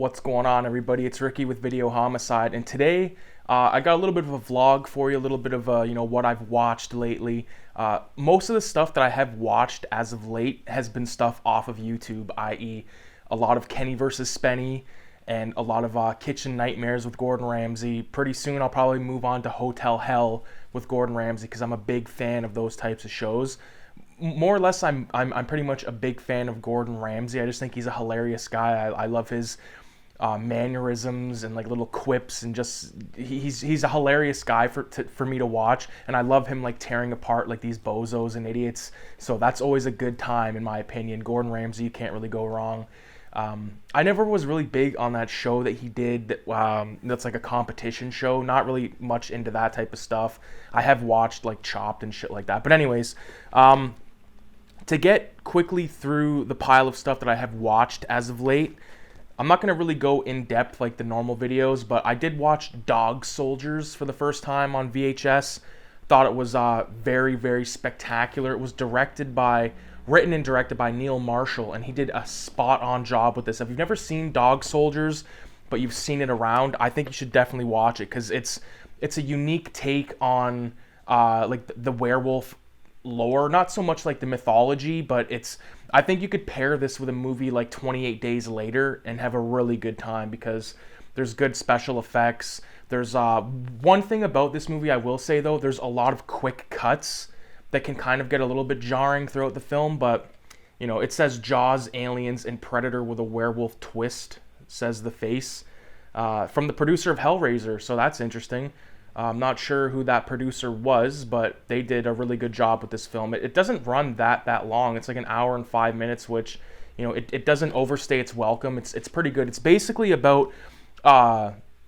What's going on, everybody? It's Ricky with Video Homicide, and today I got a little bit of a vlog for you, a little bit of what I've watched lately. Most of the stuff that I have watched as of late has been stuff off of YouTube, i.e. a lot of Kenny vs. Spenny and a lot of Kitchen Nightmares with Gordon Ramsay. Pretty soon I'll probably move on to Hotel Hell with Gordon Ramsay because I'm a big fan of those types of shows. More or less, I'm pretty much a big fan of Gordon Ramsay. I just think he's a hilarious guy. I love his mannerisms and like little quips, and just he's a hilarious guy for me to watch. And I love him like tearing apart like these bozos and idiots. So that's always a good time in my opinion. Gordon Ramsay, you can't really go wrong. I never was really big on that show that he did that's like a competition show. Not really much into that type of stuff. I have watched like Chopped and shit like that. But anyways, to get quickly through the pile of stuff that I have watched as of late, I'm not going to really go in depth like the normal videos, but I did watch Dog Soldiers for the first time on VHS. Thought it was very, very spectacular. It was written and directed by Neil Marshall, and he did a spot-on job with this. If you've never seen Dog Soldiers, but you've seen it around, I think you should definitely watch it, because it's a unique take on like the werewolf lore. Not so much like the mythology, but I think you could pair this with a movie like 28 Days Later and have a really good time, because there's good special effects. There's one thing about this movie I will say though, there's a lot of quick cuts that can kind of get a little bit jarring throughout the film, but you know, it says Jaws, Aliens, and Predator with a werewolf twist, says the face, from the producer of Hellraiser, so that's interesting. I'm not sure who that producer was, but they did a really good job with this film. It doesn't run that long. It's like an hour and 5 minutes, which, you know, it doesn't overstay its welcome. It's pretty good. It's basically about,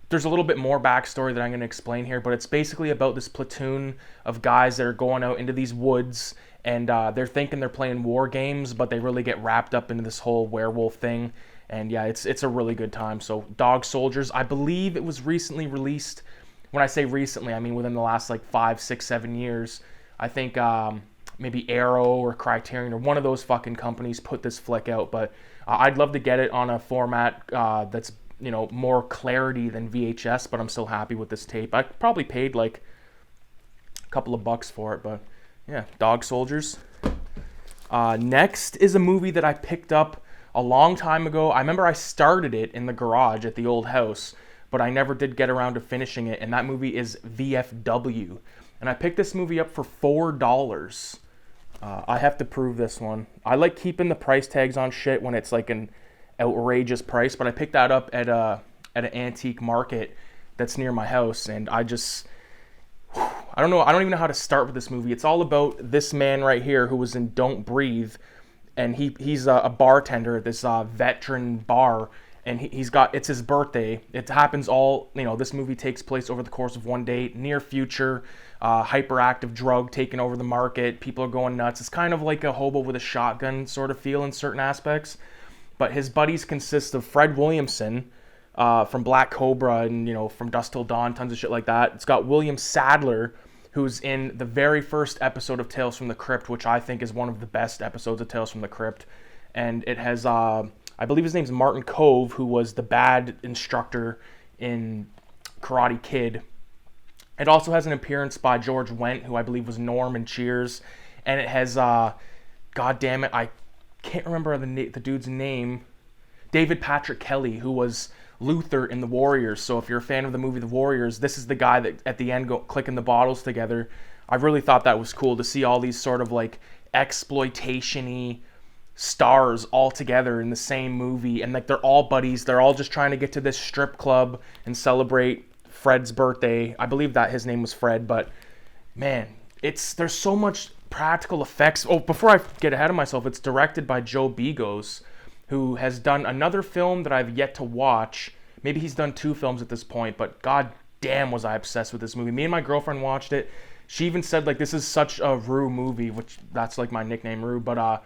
there's a little bit more backstory that I'm going to explain here, but it's basically about this platoon of guys that are going out into these woods, and they're thinking they're playing war games, but they really get wrapped up into this whole werewolf thing. And yeah, it's a really good time. So Dog Soldiers, I believe it was recently released. When I say recently, I mean within the last like 5, 6, 7 years. I think maybe Arrow or Criterion or one of those fucking companies put this flick out. But I'd love to get it on a format that's, you know, more clarity than VHS, but I'm still happy with this tape. I probably paid like a couple of bucks for it, but yeah, Dog Soldiers. Next is a movie that I picked up a long time ago. I remember I started it in the garage at the old house, but I never did get around to finishing it, and that movie is VFW. And I picked this movie up for $4. I have to prove this one. I like keeping the price tags on shit when it's like an outrageous price, but I picked that up at an antique market that's near my house, and I don't know, I don't even know how to start with this movie. It's all about this man right here who was in Don't Breathe, and he's a bartender at this veteran bar. And it's his birthday. It happens this movie takes place over the course of one day, near future, hyperactive drug taking over the market. People are going nuts. It's kind of like a hobo with a shotgun sort of feel in certain aspects. But his buddies consist of Fred Williamson from Black Cobra and, you know, from Dusk Till Dawn, tons of shit like that. It's got William Sadler, who's in the very first episode of Tales from the Crypt, which I think is one of the best episodes of Tales from the Crypt. And it has I believe his name's Martin Kove, who was the bad instructor in Karate Kid. It also has an appearance by George Wendt, who I believe was Norm in Cheers. And it has, God damn it, I can't remember the dude's name, David Patrick Kelly, who was Luther in The Warriors. So if you're a fan of the movie The Warriors, this is the guy that at the end clicking the bottles together. I really thought that was cool to see all these sort of like exploitation-y stars all together in the same movie, and like they're all buddies. They're all just trying to get to this strip club and celebrate Fred's birthday. I believe that his name was Fred, but man, there's so much practical effects. Oh, before I get ahead of myself, it's directed by Joe Begos, who has done another film that I've yet to watch. Maybe he's done 2 films at this point, but god damn was I obsessed with this movie. Me and my girlfriend watched it. She even said like this is such a Rue movie, which that's like my nickname, Rue, but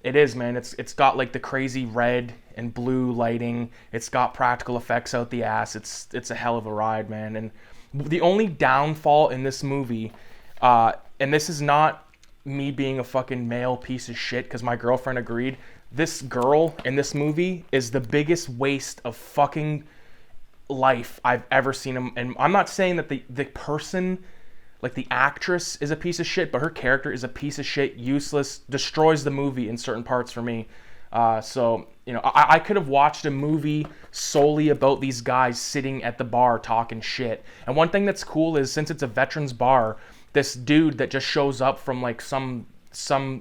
it is, man. It's got like the crazy red and blue lighting. It's got practical effects out the ass. It's a hell of a ride, man. And the only downfall in this movie, and this is not me being a fucking male piece of shit, because my girlfriend agreed, this girl in this movie is the biggest waste of fucking life I've ever seen him. And I'm not saying that the person, like the actress, is a piece of shit, but her character is a piece of shit, useless, destroys the movie in certain parts for me. So, you know, I could have watched a movie solely about these guys sitting at the bar talking shit. And one thing that's cool is, since it's a veterans bar, this dude that just shows up from like some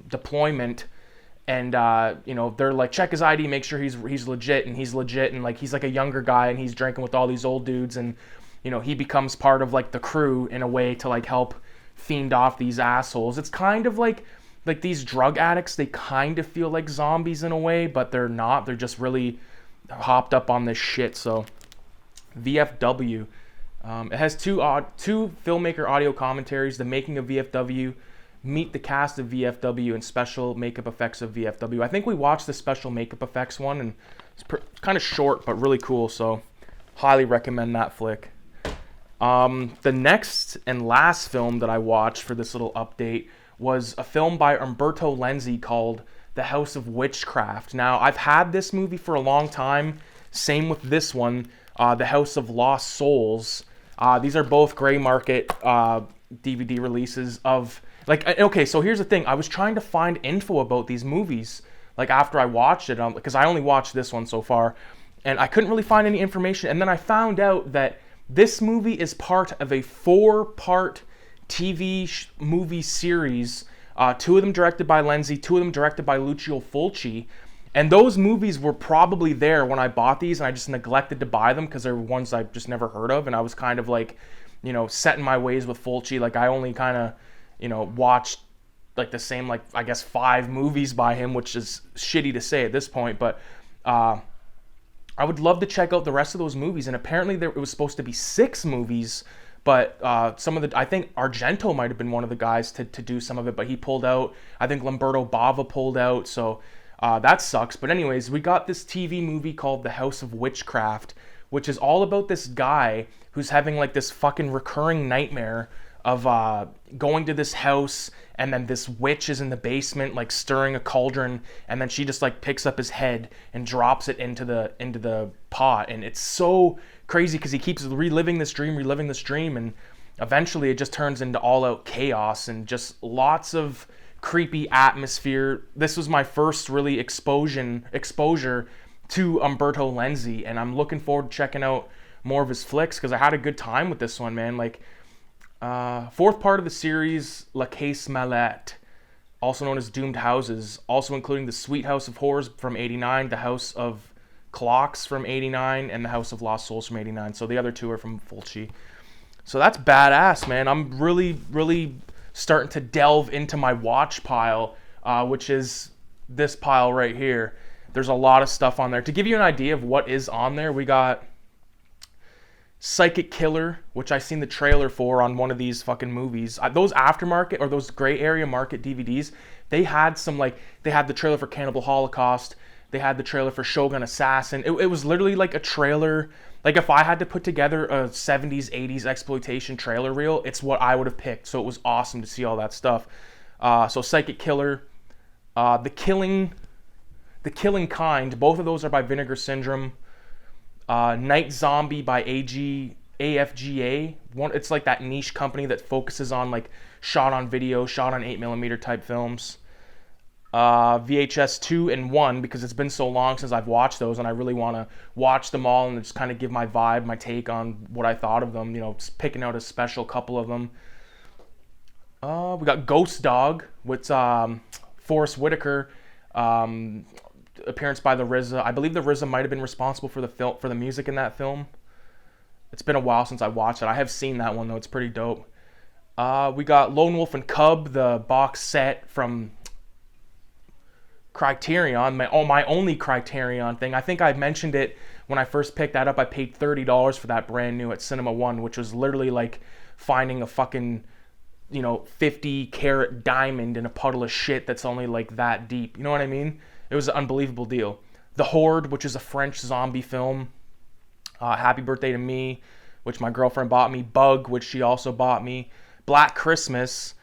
deployment, and you know, they're like, check his ID, make sure he's legit, and he's legit, and like he's like a younger guy, and he's drinking with all these old dudes, and you know, he becomes part of like the crew in a way to like help fiend off these assholes. It's kind of like these drug addicts, they kind of feel like zombies in a way, but they're not. They're just really hopped up on this shit. So VFW, it has two filmmaker audio commentaries: the making of VFW, meet the cast of VFW, and special makeup effects of VFW. I think we watched the special makeup effects one, and it's kind of short but really cool, so highly recommend that flick. The next and last film that I watched for this little update was a film by Umberto Lenzi called The House of Witchcraft. Now, I've had this movie for a long time. Same with this one, The House of Lost Souls. These are both gray market DVD releases of... Like, okay, so here's the thing. I was trying to find info about these movies, like, after I watched it, because I only watched this one so far, and I couldn't really find any information. And then I found out that this movie is part of a 4-part TV movie series, 2 of them directed by Lenzi, 2 of them directed by Lucio Fulci, and those movies were probably there when I bought these, and I just neglected to buy them because they were ones I just never heard of, and I was kind of like, you know, set in my ways with Fulci. Like, I only kind of, you know, watched like the same, like, I guess 5 movies by him, which is shitty to say at this point, but I would love to check out the rest of those movies. And apparently it was supposed to be 6 movies, but some of the, I think Argento might have been one of the guys to do some of it, but he pulled out. I think Umberto pulled out, so that sucks. But anyways, we got this TV movie called The House of Witchcraft, which is all about this guy who's having like this fucking recurring nightmare of going to this house, and then this witch is in the basement like stirring a cauldron, and then she just like picks up his head and drops it into the pot. And it's so crazy because he keeps reliving this dream, and eventually it just turns into all out chaos and just lots of creepy atmosphere. This was my first really exposure to Umberto Lenzi, and I'm looking forward to checking out more of his flicks because I had a good time with this one, man. Like, 4th part of the series, La Case Malette, also known as Doomed Houses, also including the Sweet House of Horrors from 89, the House of Clocks from 89, and the House of Lost Souls from 89. So the other 2 are from Fulci. So that's badass, man. I'm really, really starting to delve into my watch pile, which is this pile right here. There's a lot of stuff on there. To give you an idea of what is on there, we got Psychic Killer, which I seen the trailer for on one of these fucking movies. Those aftermarket or those gray area market DVDs, they had some, like, they had the trailer for Cannibal Holocaust, they had the trailer for Shogun Assassin. It was literally like a trailer. Like, if I had to put together a 70s, 80s exploitation trailer reel, it's what I would have picked. So it was awesome to see all that stuff. So Psychic Killer, The Killing Kind, both of those are by Vinegar Syndrome. Night Zombie by AFGA. It's like that niche company that focuses on like shot on video, shot on 8mm type films. VHS 2 and 1, because it's been so long since I've watched those, and I really want to watch them all and just kind of give my vibe, my take on what I thought of them. You know, just picking out a special couple of them. We got Ghost Dog with Forrest Whitaker. Appearance by the RZA. I believe the RZA might have been responsible for the music in that film. It's been a while since I watched it. I have seen that one though. It's pretty dope. We got Lone Wolf and Cub, the box set from Criterion. My only Criterion thing. I think I mentioned it when I first picked that up. I paid $30 for that brand new at Cinema One, which was literally like finding a fucking, 50-carat diamond in a puddle of shit that's only like that deep. You know what I mean? It was an unbelievable deal. The Horde, which is a French zombie film. Happy Birthday to Me, which my girlfriend bought me. Bug, which she also bought me. Black Christmas,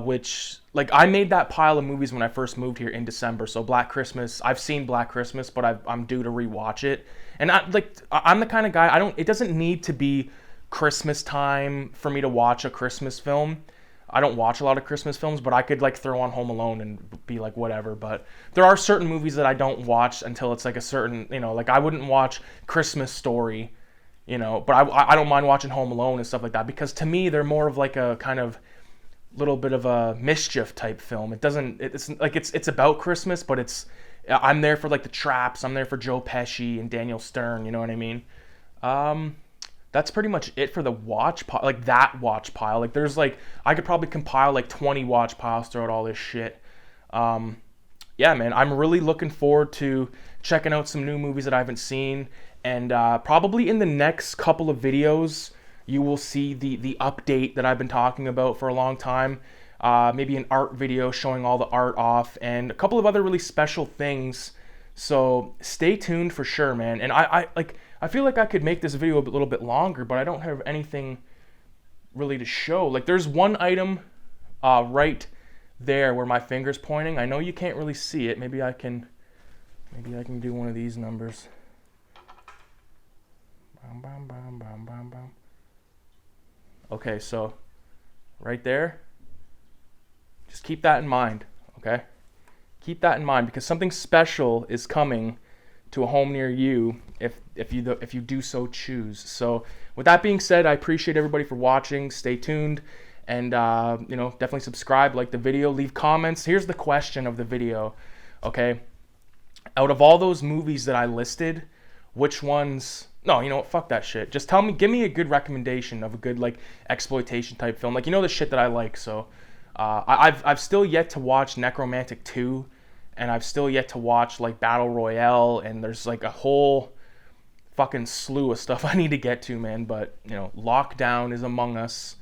which like I made that pile of movies when I first moved here in December. So Black Christmas, I've seen Black Christmas, but I'm due to rewatch it. And I'm the kind of guy, it doesn't need to be Christmas time for me to watch a Christmas film. I don't watch a lot of Christmas films, but I could like throw on Home Alone and be like whatever. But there are certain movies that I don't watch until it's like a certain, like I wouldn't watch Christmas Story, but I don't mind watching Home Alone and stuff like that, because to me they're more of like a kind of little bit of a mischief type film. It's about Christmas, but I'm there for like the traps. I'm there for Joe Pesci and Daniel Stern. You know what I mean? That's pretty much it for the watch pile, like that watch pile. Like there's like, I could probably compile like 20 watch piles throughout all this shit. Yeah, man, I'm really looking forward to checking out some new movies that I haven't seen. And probably in the next couple of videos, you will see the update that I've been talking about for a long time. Maybe an art video showing all the art off and a couple of other really special things. So stay tuned for sure, man. And I feel like I could make this video a little bit longer, but I don't have anything really to show. Like there's one item right there where my finger's pointing. I know you can't really see it. Maybe I can do one of these numbers. Bam, bam, bam, bam, bam, bam. Okay, so right there, just keep that in mind, okay? Keep that in mind, because something special is coming to a home near you if you do so choose. So with that being said, I appreciate everybody for watching. Stay tuned, and definitely subscribe, like the video, leave comments. Here's the question of the video, okay? Out of all those movies that I listed, which ones... No, you know what? Fuck that shit. Just give me a good recommendation of a good like exploitation type film. Like the shit that I like. So I've still yet to watch Necromantic 2, and I've still yet to watch like Battle Royale, and there's like a whole fucking slew of stuff I need to get to, man. But lockdown is among us,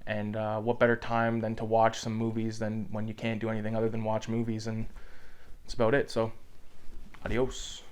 and what better time than to watch some movies than when you can't do anything other than watch movies, and that's about it. So adios.